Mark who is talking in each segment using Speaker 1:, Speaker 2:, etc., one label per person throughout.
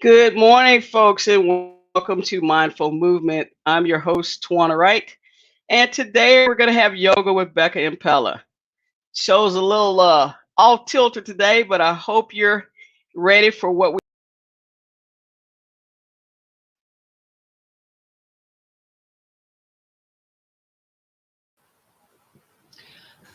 Speaker 1: Good morning, folks, and welcome to Mindful Movement. I'm your host, Twana Wright, and today we're going to have yoga with Becca and Pella. Show's a little off tilter today, but I hope you're ready for what we.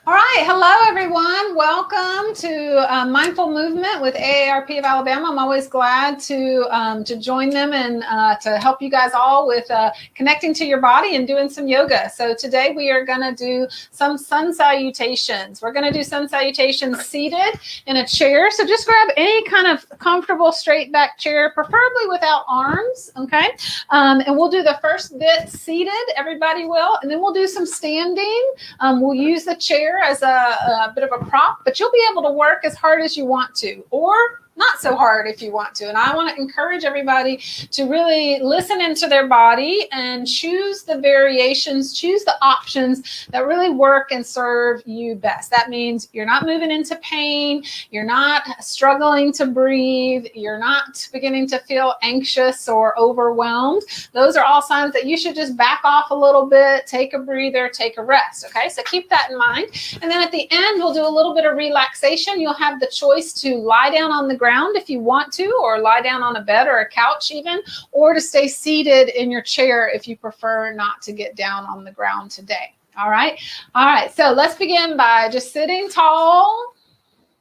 Speaker 2: All right. Hello, everyone. Welcome to Mindful Movement with AARP of Alabama. I'm always glad to join them and to help you guys all with connecting to your body and doing some yoga. So today we are going to do some sun salutations. We're going to do sun salutations seated in a chair. So just grab any kind of comfortable straight back chair, preferably without arms. Okay. And we'll do the first bit seated. Everybody will. And then we'll do some standing. We'll use the chair as a bit of a prop, but you'll be able to work as hard as you want to, or not so hard if you want to. And I want to encourage everybody to really listen into their body and choose the variations, choose the options that really work and serve you best. That means you're not moving into pain, you're not struggling to breathe, you're not beginning to feel anxious or overwhelmed. Those are all signs that you should just back off a little bit, take a breather, take a rest. Okay, so keep that in mind. And then at the end, we'll do a little bit of relaxation. You'll have the choice to lie down on the ground if you want to, or lie down on a bed or a couch even, or to stay seated in your chair if you prefer not to get down on the ground today. All right. All right. So let's begin by just sitting tall,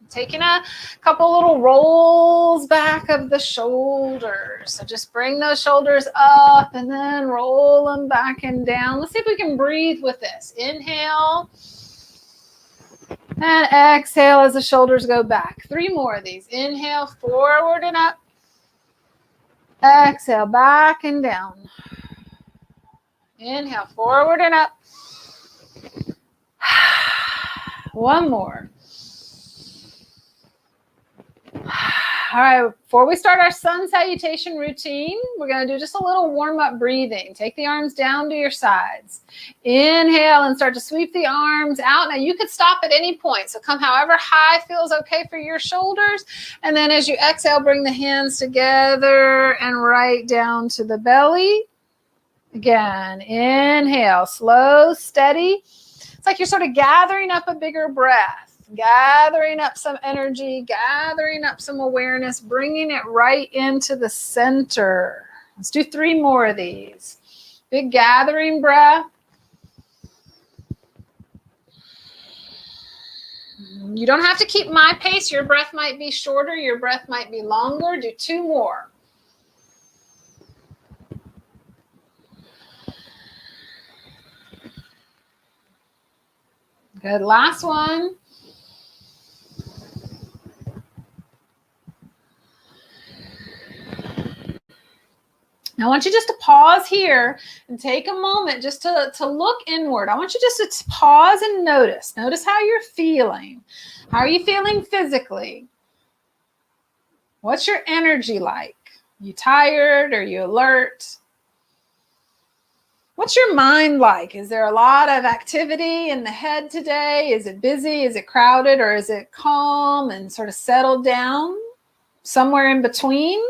Speaker 2: taking a couple little rolls back of the shoulders. So just bring those shoulders up and then roll them back and down. Let's see if we can breathe with this. Inhale. And exhale as the shoulders go back. 3 more of these. Inhale, forward and up. Exhale, back and down. Inhale, forward and up. 1 more. All right, before we start our sun salutation routine, we're going to do just a little warm-up breathing. Take the arms down to your sides. Inhale and start to sweep the arms out. Now, you could stop at any point, so come however high feels okay for your shoulders. And then as you exhale, bring the hands together and right down to the belly. Again, inhale, slow, steady. It's like you're sort of gathering up a bigger breath. Gathering up some energy, gathering up some awareness, bringing it right into the center. Let's do 3 more of these. Big gathering breath. You don't have to keep my pace. Your breath might be shorter. Your breath might be longer. Do 2 more. Good. Last one. Now, I want you just to pause here and take a moment just to look inward. I want you just to pause and notice. Notice how you're feeling. How are you feeling physically? What's your energy like? You tired? Are you alert? What's your mind like? Is there a lot of activity in the head today? Is it busy? Is it crowded? Or is it calm and sort of settled down? Somewhere in between?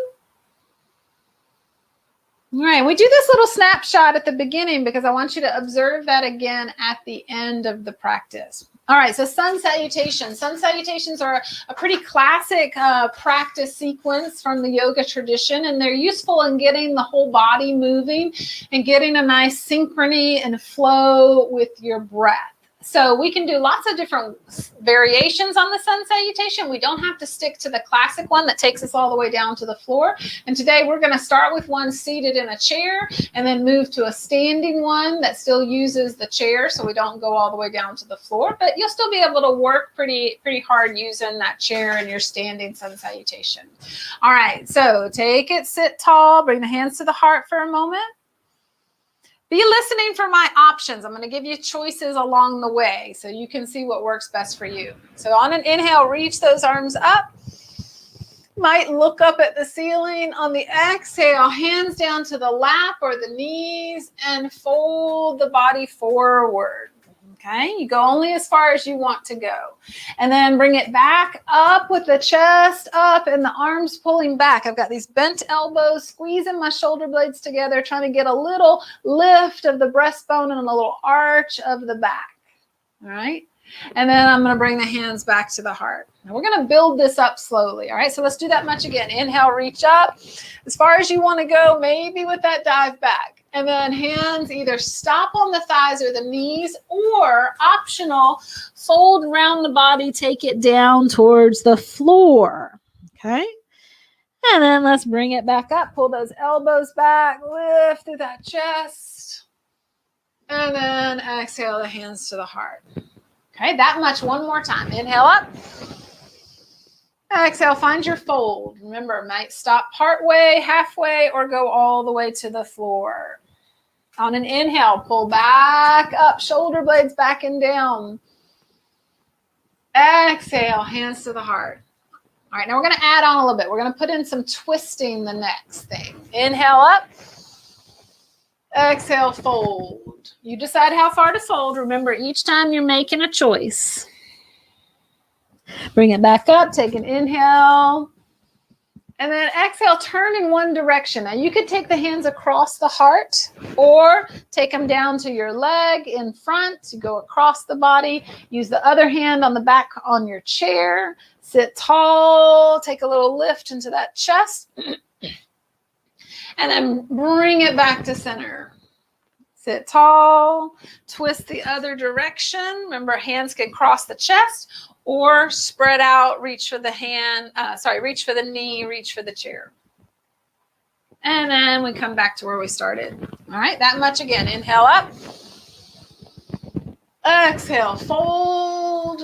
Speaker 2: All right, we do this little snapshot at the beginning because I want you to observe that again at the end of the practice. All right, so sun salutations. Sun salutations are a pretty classic practice sequence from the yoga tradition, and they're useful in getting the whole body moving and getting a nice synchrony and flow with your breath. So we can do lots of different variations on the sun salutation. We don't have to stick to the classic one that takes us all the way down to the floor. And today we're going to start with one seated in a chair and then move to a standing one that still uses the chair so we don't go all the way down to the floor. But you'll still be able to work pretty hard using that chair in your standing sun salutation. All right, so take it, sit tall, bring the hands to the heart for a moment. Be listening for my options. I'm going to give you choices along the way so you can see what works best for you. So on an inhale, reach those arms up. Might look up at the ceiling. On the exhale, hands down to the lap or the knees and fold the body forward. Okay, you go only as far as you want to go. And then bring it back up with the chest up and the arms pulling back. I've got these bent elbows, squeezing my shoulder blades together, trying to get a little lift of the breastbone and a little arch of the back. All right. And then I'm going to bring the hands back to the heart. Now we're going to build this up slowly. All right. So let's do that much again. Inhale, reach up as far as you want to go, maybe with that dive back. And then hands either stop on the thighs or the knees, or optional, fold around the body, take it down towards the floor. Okay. And then let's bring it back up. Pull those elbows back, lift through that chest. And then exhale the hands to the heart. Okay, that much one more time. Inhale up. Exhale, find your fold. Remember, might stop partway, halfway, or go all the way to the floor. On an inhale, pull back up, shoulder blades back and down. Exhale, hands to the heart. All right, now we're going to add on a little bit. We're going to put in some twisting the next thing. Inhale up. Exhale, fold. You decide how far to fold. Remember, each time you're making a choice. Bring it back up, take an inhale. And then exhale, turn in one direction. Now you could take the hands across the heart or take them down to your leg in front. You go across the body. Use the other hand on the back on your chair. Sit tall. Take a little lift into that chest. And then bring it back to center. Sit tall. Twist the other direction. Remember, hands can cross the chest or spread out, reach for the hand, reach for the knee, reach for the chair. And then we come back to where we started. All right, that much again. Inhale up. Exhale, fold.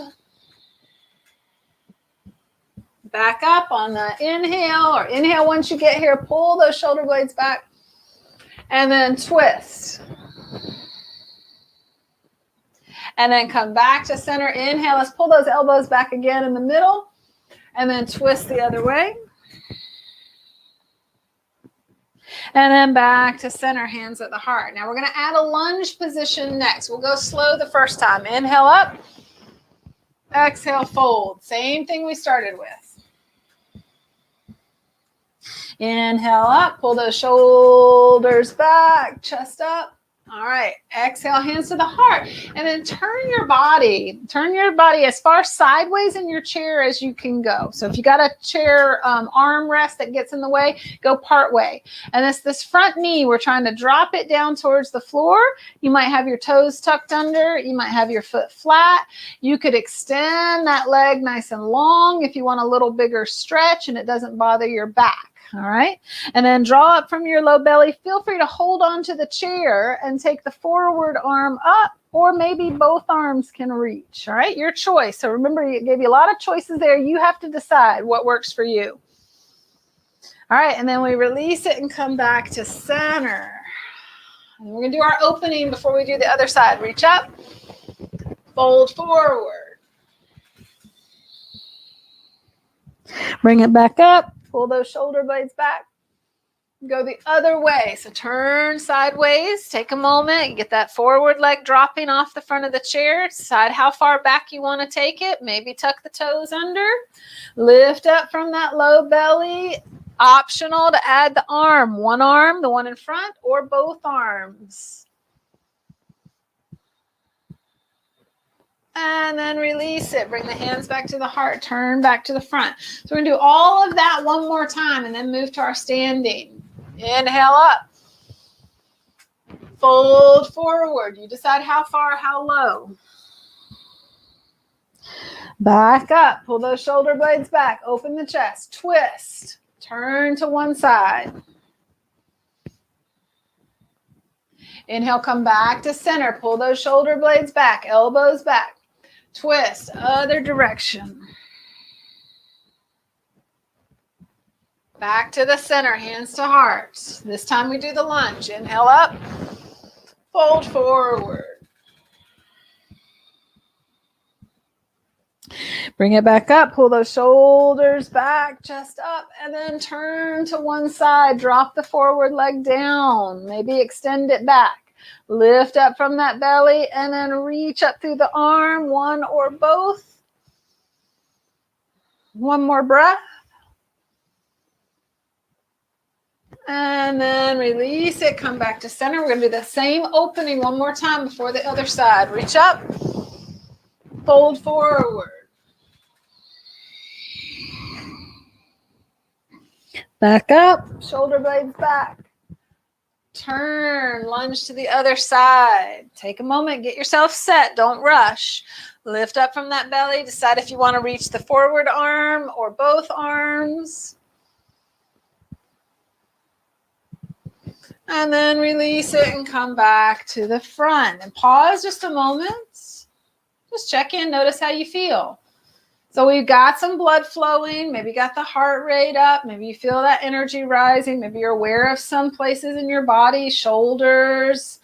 Speaker 2: Back up on the inhale, or inhale once you get here, pull those shoulder blades back. And then twist. And then come back to center. Inhale. Let's pull those elbows back again in the middle. And then twist the other way. And then back to center, hands at the heart. Now we're going to add a lunge position next. We'll go slow the first time. Inhale up. Exhale, fold. Same thing we started with. Inhale up. Pull those shoulders back. Chest up. All right, exhale, hands to the heart, and then turn your body as far sideways in your chair as you can go. So if you got a chair armrest that gets in the way, go part way. And this front knee, we're trying to drop it down towards the floor. You might have your toes tucked under. You might have your foot flat. You could extend that leg nice and long if you want a little bigger stretch and it doesn't bother your back. All right. And then draw up from your low belly. Feel free to hold on to the chair and take the forward arm up, or maybe both arms can reach. All right. Your choice. So remember, it gave you a lot of choices there. You have to decide what works for you. All right. And then we release it and come back to center. And we're going to do our opening before we do the other side. Reach up, fold forward. Bring it back up. Pull those shoulder blades back. Go the other way. So turn sideways. Take a moment. Get that forward leg dropping off the front of the chair. Decide how far back you want to take it. Maybe tuck the toes under. Lift up from that low belly. Optional to add the arm. One arm, the one in front, or both arms. And then release it. Bring the hands back to the heart. Turn back to the front. So we're going to do all of that one more time and then move to our standing. Inhale up. Fold forward. You decide how far, how low. Back up. Pull those shoulder blades back. Open the chest. Twist. Turn to one side. Inhale, come back to center. Pull those shoulder blades back. Elbows back. Twist, other direction. Back to the center, hands to heart. This time we do the lunge. Inhale up, fold forward. Bring it back up, pull those shoulders back, chest up, and then turn to one side. Drop the forward leg down. Maybe extend it back. Lift up from that belly and then reach up through the arm, one or both. One more breath. And then release it, come back to center. We're going to do the same opening one more time before the other side. Reach up, fold forward. Back up, shoulder blades back. Turn, lunge to the other side. Take a moment, get yourself set, don't rush. Lift up from that belly, decide if you want to reach the forward arm or both arms. And then release it and come back to the front. And pause just a moment. Just check in, notice how you feel. So we've got some blood flowing, maybe got the heart rate up, maybe you feel that energy rising, maybe you're aware of some places in your body, shoulders,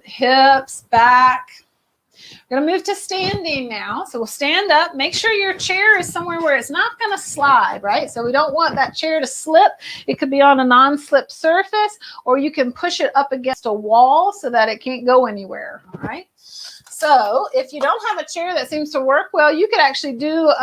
Speaker 2: hips, back. We're going to move to standing now. So we'll stand up. Make sure your chair is somewhere where it's not going to slide, right? So we don't want that chair to slip. It could be on a non-slip surface, or you can push it up against a wall so that it can't go anywhere, all right? So if you don't have a chair that seems to work well, you could actually do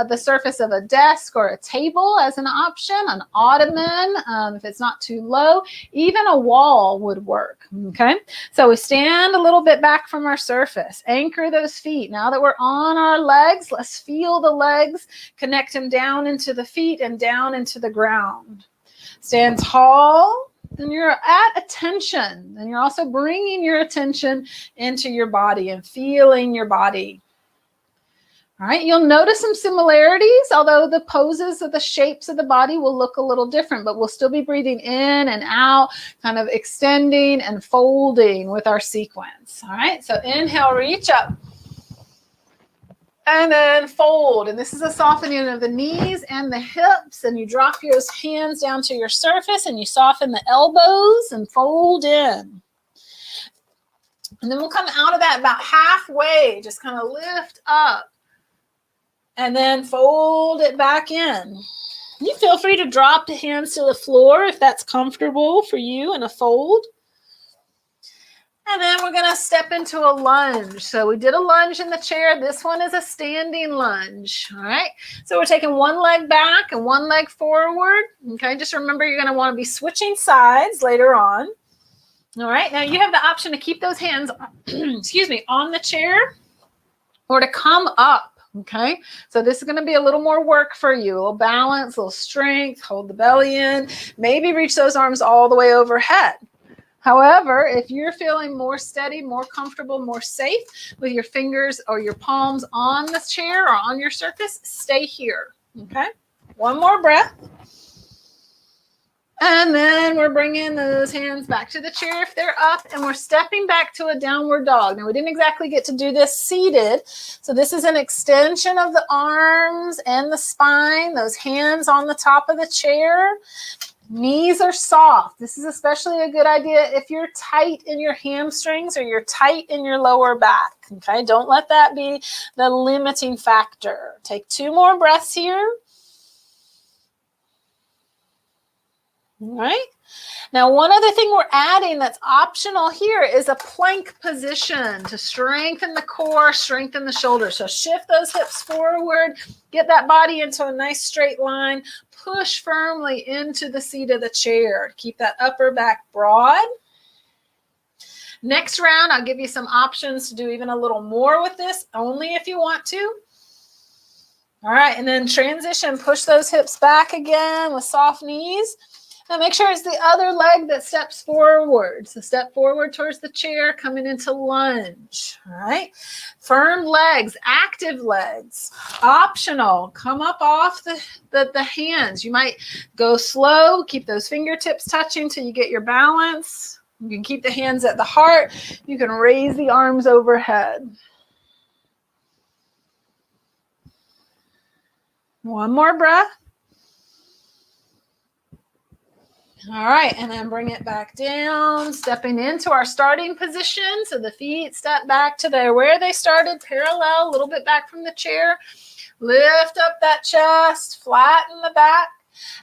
Speaker 2: the surface of a desk or a table as an option, an ottoman, if it's not too low. Even a wall would work, okay? So we stand a little bit back from our surface. Anchor those feet. Now that we're on our legs, let's feel the legs. Connect them down into the feet and down into the ground. Stand tall. Then you're at attention, and you're also bringing your attention into your body and feeling your body. All right, you'll notice some similarities, although the poses of the shapes of the body will look a little different, but we'll still be breathing in and out, kind of extending and folding with our sequence. All right, so inhale, reach up. And then fold. And this is a softening of the knees and the hips. And you drop your hands down to your surface and you soften the elbows and fold in. And then we'll come out of that about halfway. Just kind of lift up. And then fold it back in. You feel free to drop the hands to the floor if that's comfortable for you in a fold. And then we're going to step into a lunge. So we did a lunge in the chair. This one is a standing lunge. All right. So we're taking one leg back and one leg forward. Okay. Just remember, you're going to want to be switching sides later on. All right. Now you have the option to keep those hands, excuse me, on the chair or to come up. Okay. So this is going to be a little more work for you. A little balance, a little strength, hold the belly in, maybe reach those arms all the way overhead. However, if you're feeling more steady, more comfortable, more safe with your fingers or your palms on the chair or on your surface, stay here, okay? One more breath. And then we're bringing those hands back to the chair if they're up, and we're stepping back to a downward dog. Now, we didn't exactly get to do this seated, so this is an extension of the arms and the spine, those hands on the top of the chair. Knees are soft. This is especially a good idea if you're tight in your hamstrings or you're tight in your lower back. Okay, don't let that be the limiting factor. Take 2 more breaths here. All right. Now, one other thing we're adding that's optional here is a plank position to strengthen the core, strengthen the shoulders. So shift those hips forward, get that body into a nice straight line, push firmly into the seat of the chair. Keep that upper back broad. Next round, I'll give you some options to do even a little more with this, only if you want to. All right, and then transition, push those hips back again with soft knees. Now make sure it's the other leg that steps forward. So step forward towards the chair, coming into lunge. All right. Firm legs, active legs, optional. Come up off the hands. You might go slow, keep those fingertips touching till you get your balance. You can keep the hands at the heart. You can raise the arms overhead. One more breath. All right, and then bring it back down, stepping into our starting position. So the feet step back to where they started, parallel, a little bit back from the chair. Lift up that chest, flatten the back.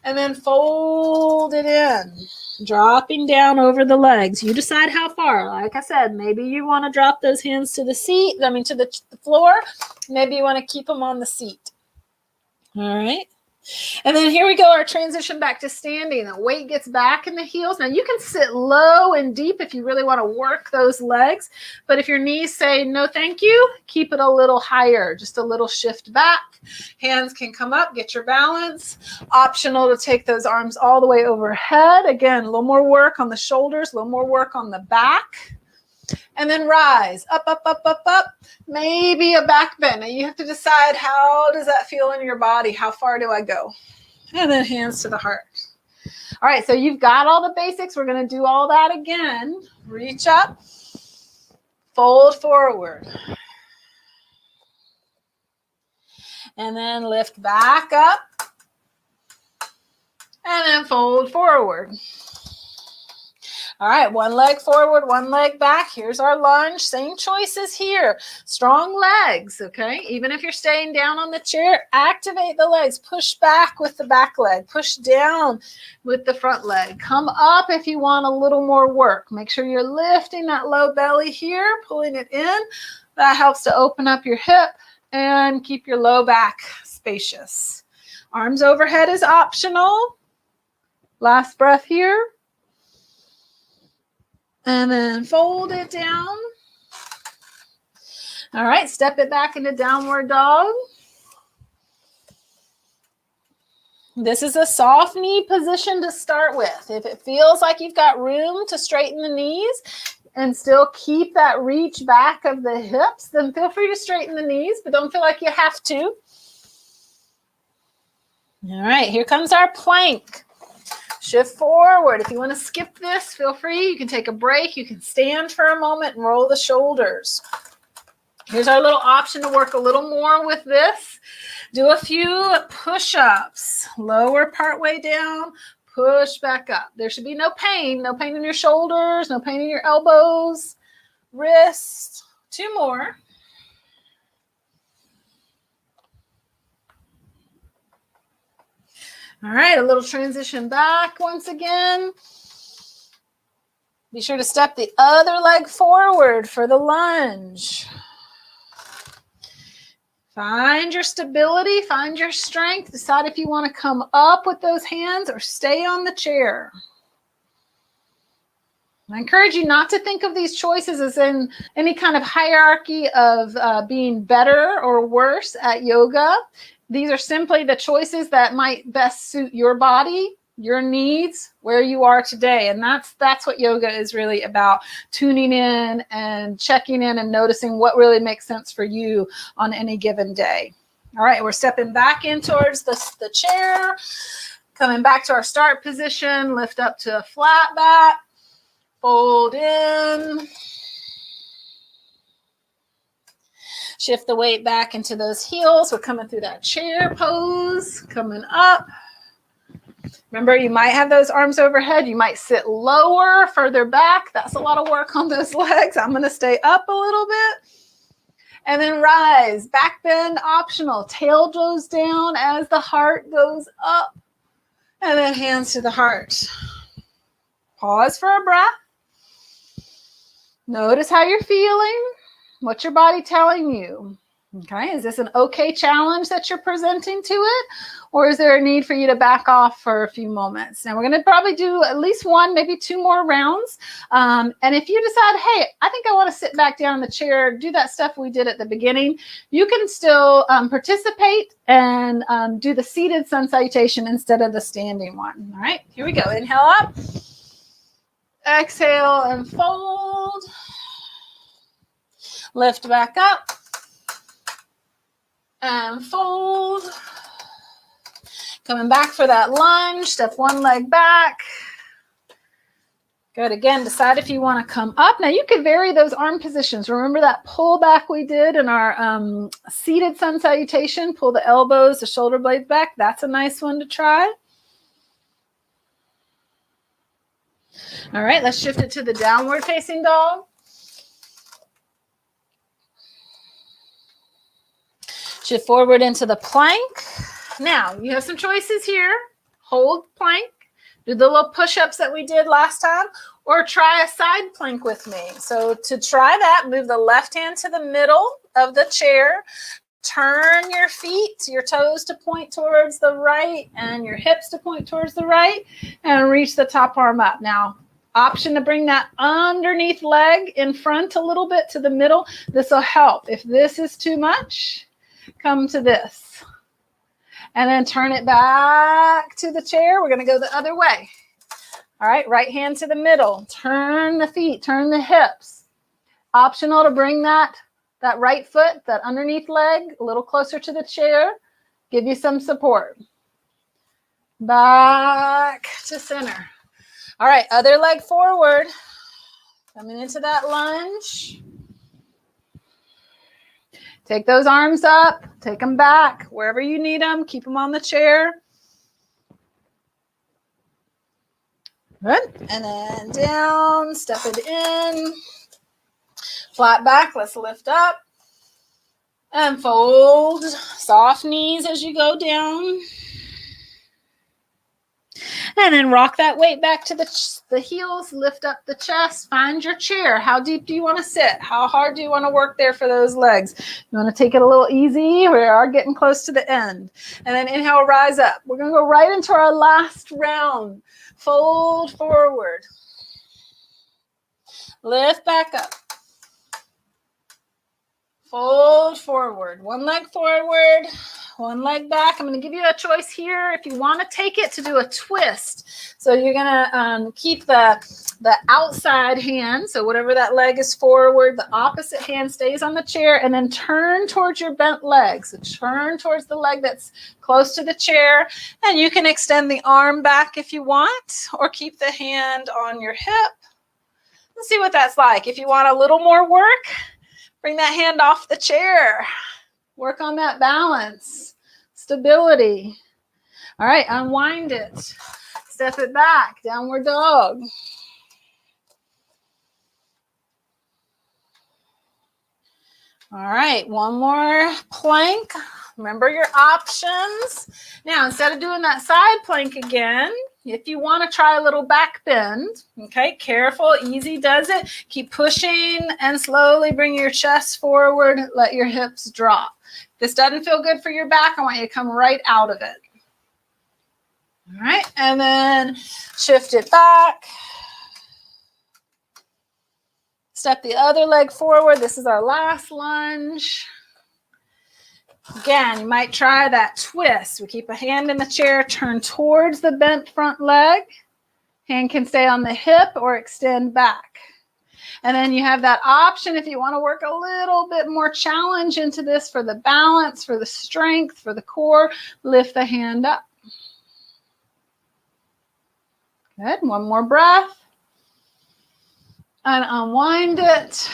Speaker 2: And then fold it in, dropping down over the legs. You decide how far. Like I said, maybe you want to drop those hands to the to the floor. Maybe you want to keep them on the seat. All right. And then here we go, our transition back to standing. The weight gets back in the heels. Now you can sit low and deep if you really want to work those legs. But if your knees say no thank you, keep it a little higher, just a little shift back. Hands can come up, get your balance. Optional to take those arms all the way overhead. Again, a little more work on the shoulders, a little more work on the back. And then rise, up, up, up, up, up. Maybe a back bend. Now you have to decide, how does that feel in your body? How far do I go? And then hands to the heart. All right, so you've got all the basics. We're going to do all that again. Reach up, fold forward. And then lift back up. And then fold forward. All right, one leg forward, one leg back. Here's our lunge. Same choices here. Strong legs, okay? Even if you're staying down on the chair, activate the legs. Push back with the back leg. Push down with the front leg. Come up if you want a little more work. Make sure you're lifting that low belly here, pulling it in. That helps to open up your hip and keep your low back spacious. Arms overhead is optional. Last breath here. And then fold it down. All right, step it back into downward dog. This is a soft knee position to start with. If it feels like you've got room to straighten the knees and still keep that reach back of the hips, then feel free to straighten the knees, but don't feel like you have to. All right, here comes our plank. Shift forward. If you want to skip this, feel free. You can take a break. You can stand for a moment and roll the shoulders. Here's our little option to work a little more with this. Do a few push-ups. Lower part way down, push back up. There should be no pain in your shoulders, no pain in your elbows, wrists. 2 more. All right, a little transition back once again. Be sure to step the other leg forward for the lunge. Find your stability, find your strength. Decide if you want to come up with those hands or stay on the chair. I encourage you not to think of these choices as in any kind of hierarchy of being better or worse at yoga. These are simply the choices that might best suit your body, your needs, where you are today. And that's what yoga is really about, tuning in and checking in and noticing what really makes sense for you on any given day. All right, we're stepping back in towards the chair, coming back to our start position, lift up to a flat back, fold in. Shift the weight back into those heels. We're coming through that chair pose, coming up. Remember, you might have those arms overhead. You might sit lower, further back. That's a lot of work on those legs. I'm going to stay up a little bit. And then rise. Back bend optional. Tail goes down as the heart goes up. And then hands to the heart. Pause for a breath. Notice how you're feeling. What's your body telling you? Okay, is this an okay challenge that you're presenting to it? Or is there a need for you to back off for a few moments? Now, we're going to probably do at least 1, maybe 2 more rounds. And if you decide, hey, I think I want to sit back down in the chair, do that stuff we did at the beginning, you can still participate and do the seated sun salutation instead of the standing one. All right, here we go. Inhale up. Exhale and fold. Lift back up and fold. Coming back for that lunge. Step 1 leg back. Good. Again, decide if you want to come up. Now, you could vary those arm positions. Remember that pull back we did in our seated sun salutation? Pull the elbows, the shoulder blades back. That's a nice one to try. All right, let's shift it to the downward facing dog. Shift forward into the plank. Now, you have some choices here. hold plank, do the little push-ups that we did last time, or try a side plank with me. So to try that, move the left hand to the middle of the chair, turn your feet, your toes to point towards the right and your hips to point towards the right, and reach the top arm up. Now, option to bring that underneath leg in front a little bit to the middle. This will help. If this is too much, come to this. And then turn it back to the chair. We're going to go the other way. All right, right hand to the middle. Turn the feet, turn the hips. Optional to bring that right foot, that underneath leg, a little closer to the chair. Give you some support. Back to center. All right, other leg forward. Coming into that lunge. Take those arms up, take them back, wherever you need them, keep them on the chair. Good. And then down, step it in. Flat back, let's lift up. And fold, soft knees as you go down. And then rock that weight back to the heels, lift up the chest, find your chair. How deep do you want to sit? How hard do you want to work there for those legs? You want to take it a little easy? We are getting close to the end. And then inhale, rise up. We're going to go right into our last round. Fold forward. Lift back up. Fold forward. One leg forward. One leg back. I'm going to give you a choice here if you want to take it to do a twist. So you're going to keep the outside hand. So whatever that leg is forward, the opposite hand stays on the chair, and then turn towards your bent leg. So turn towards the leg that's close to the chair, and you can extend the arm back if you want, or keep the hand on your hip. Let's see what that's like. If you want a little more work, bring that hand off the chair. Work on that balance, stability. All right, unwind it. Step it back, downward dog. All right, one more plank. Remember your options. Now, instead of doing that side plank again, if you want to try a little back bend, okay, careful, easy does it. Keep pushing and slowly bring your chest forward. Let your hips drop. If this doesn't feel good for your back, I want you to come right out of it. All right, and then shift it back. Step the other leg forward. This is our last lunge. Again, you might try that twist. We keep a hand in the chair, turn towards the bent front leg. Hand can stay on the hip or extend back. And then you have that option if you want to work a little bit more challenge into this for the balance, for the strength, for the core. Lift the hand up. Good. One more breath. And unwind it.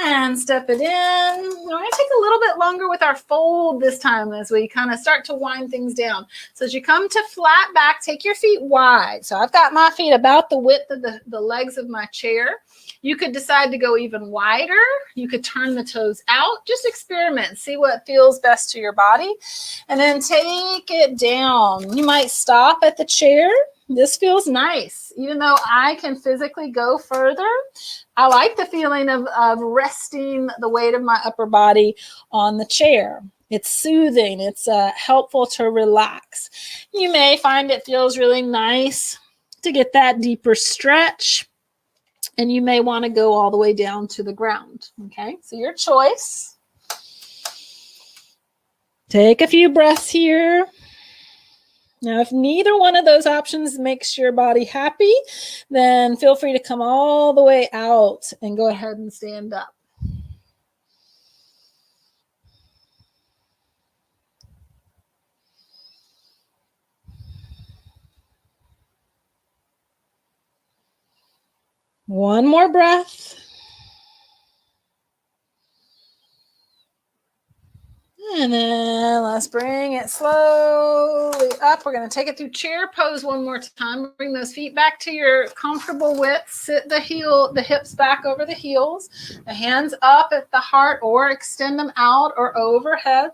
Speaker 2: And step it in. We're going to take a little bit longer with our fold this time as we kind of start to wind things down. So as you come to flat back, take your feet wide. So I've got my feet about the width of the legs of my chair. You could decide to go even wider. You could turn the toes out. Just experiment. See what feels best to your body. And then take it down. You might stop at the chair. This feels nice. Even though I can physically go further, I like the feeling of resting the weight of my upper body on the chair. It's soothing. It's helpful to relax. You may find it feels really nice to get that deeper stretch, and you may want to go all the way down to the ground. Okay, so your choice. Take a few breaths here. Now, if neither one of those options makes your body happy, then feel free to come all the way out and go ahead and stand up. One more breath. And then let's bring it slowly up. We're going to take it through chair pose one more time. Bring those feet back to your comfortable width. Sit the hips back over the heels. The hands up at the heart, or extend them out or overhead.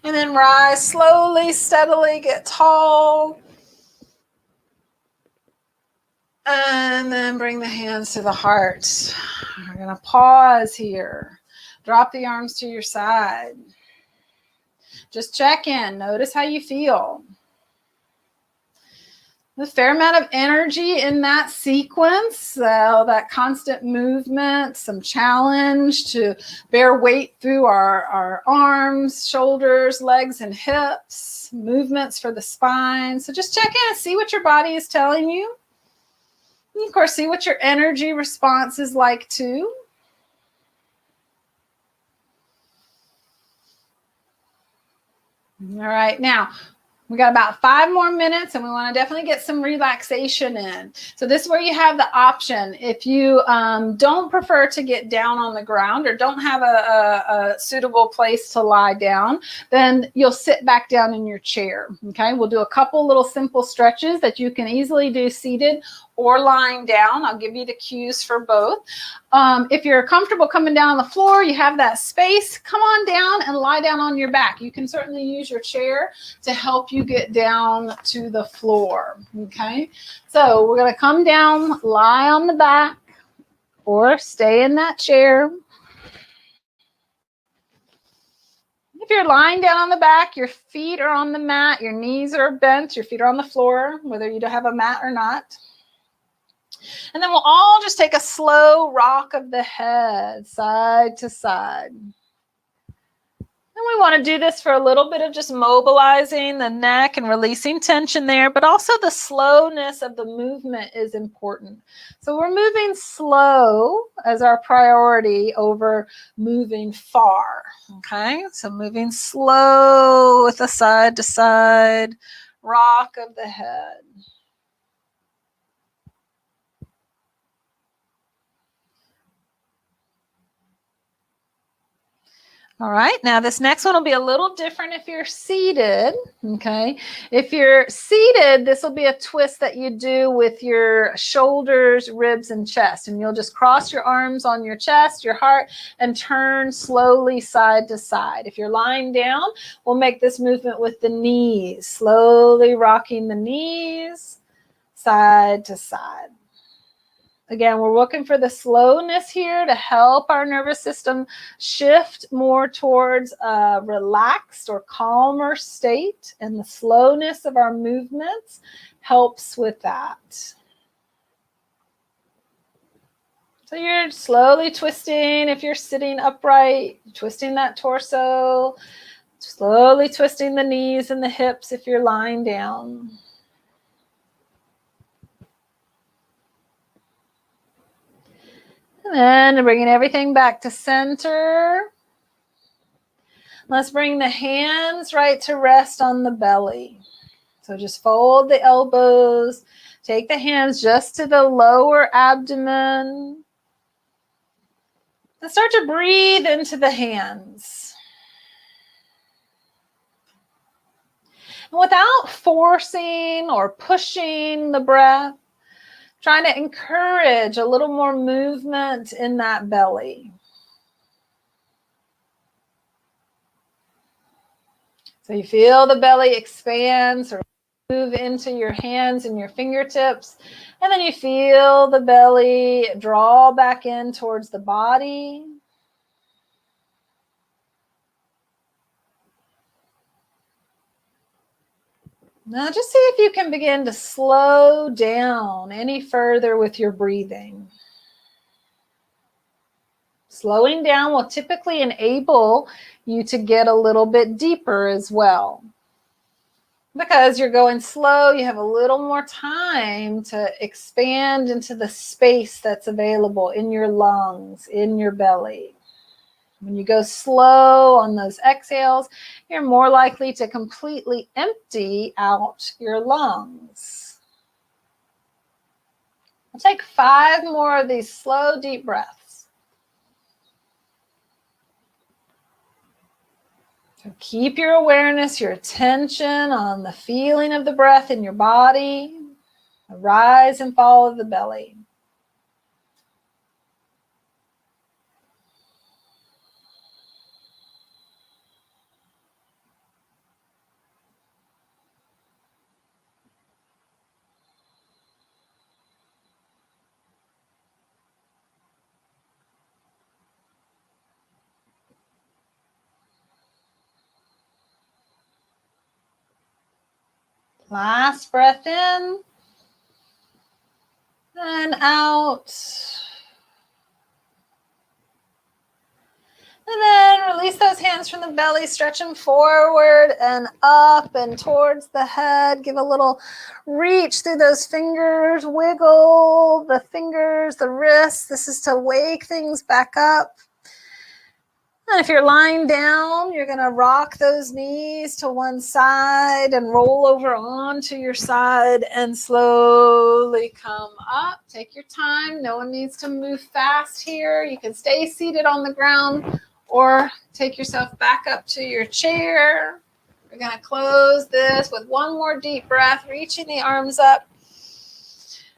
Speaker 2: And then rise slowly, steadily, get tall. And then bring the hands to the heart. We're going to pause here. Drop the arms to your side. Just check in. Notice how you feel. A fair amount of energy in that sequence, so that constant movement, some challenge to bear weight through our arms, shoulders, legs, and hips, movements for the spine. So just check in and see what your body is telling you. And of course, see what your energy response is like too. All right, now we got about 5 more minutes and we want to definitely get some relaxation in. So this is where you have the option. If you don't prefer to get down on the ground or don't have a suitable place to lie down, then you'll sit back down in your chair. Okay, we'll do a couple little simple stretches that you can easily do seated or lying down. I'll give you the cues for both. If you're comfortable coming down on the floor, you have that space, come on down and lie down on your back. You can certainly use your chair to help you get down to the floor. Okay, so we're going to come down, lie on the back, or stay in that chair. If you're lying down on the back, your feet are on the mat, your knees are bent, your feet are on the floor, whether you don't have a mat or not. And then we'll all just take a slow rock of the head, side to side. And we want to do this for a little bit of just mobilizing the neck and releasing tension there, but also the slowness of the movement is important. So we're moving slow as our priority over moving far, okay? So moving slow with a side to side rock of the head. All right, now this next one will be a little different if you're seated, okay? If you're seated, this will be a twist that you do with your shoulders, ribs, and chest. And you'll just cross your arms on your chest, your heart, and turn slowly side to side. If you're lying down, we'll make this movement with the knees, slowly rocking the knees side to side. Again, we're looking for the slowness here to help our nervous system shift more towards a relaxed or calmer state, and the slowness of our movements helps with that. So you're slowly twisting if you're sitting upright, twisting that torso, slowly twisting the knees and the hips if you're lying down. And then bringing everything back to center. Let's bring the hands right to rest on the belly. So just fold the elbows. Take the hands just to the lower abdomen. And start to breathe into the hands. And without forcing or pushing the breath, trying to encourage a little more movement in that belly. So you feel the belly expand, or move into your hands and your fingertips, and then you feel the belly draw back in towards the body. Now just see if you can begin to slow down any further with your breathing. Slowing down will typically enable you to get a little bit deeper as well. Because you're going slow, you have a little more time to expand into the space that's available in your lungs, in your belly. When you go slow on those exhales, you're more likely to completely empty out your lungs. I'll take 5 more of these slow, deep breaths. So keep your awareness, your attention on the feeling of the breath in your body, the rise and fall of the belly. Last breath in and out. And then release those hands from the belly, stretch them forward and up and towards the head. Give a little reach through those fingers, wiggle the fingers, the wrists. This is to wake things back up. And if you're lying down, you're going to rock those knees to one side and roll over onto your side and slowly come up. Take your time. No one needs to move fast here. You can stay seated on the ground or take yourself back up to your chair. We're going to close this with one more deep breath, reaching the arms up.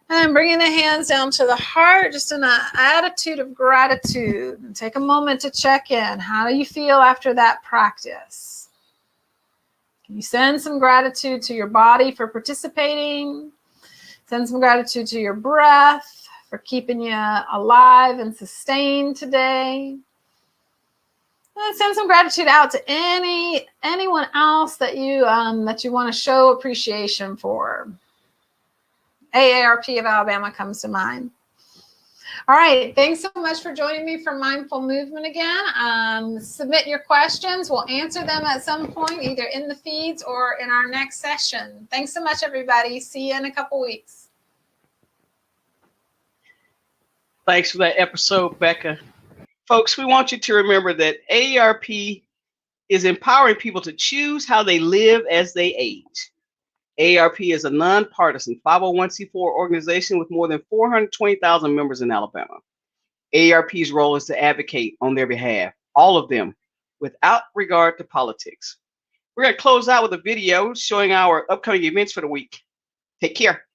Speaker 2: And bringing the hands down to the heart, just in an attitude of gratitude. And take a moment to check in. How do you feel after that practice? Can you send some gratitude to your body for participating? Send some gratitude to your breath for keeping you alive and sustained today. And send some gratitude out to anyone else that you want to show appreciation for. AARP of Alabama comes to mind. All right. Thanks so much for joining me for Mindful Movement again. Submit your questions. We'll answer them at some point, either in the feeds or in our next session. Thanks so much, everybody. See you in a couple weeks.
Speaker 1: Thanks for that episode, Becca. Folks, we want you to remember that AARP is empowering people to choose how they live as they age. AARP is a nonpartisan 501c4 organization with more than 420,000 members in Alabama. AARP's role is to advocate on their behalf, all of them, without regard to politics. We're going to close out with a video showing our upcoming events for the week. Take care.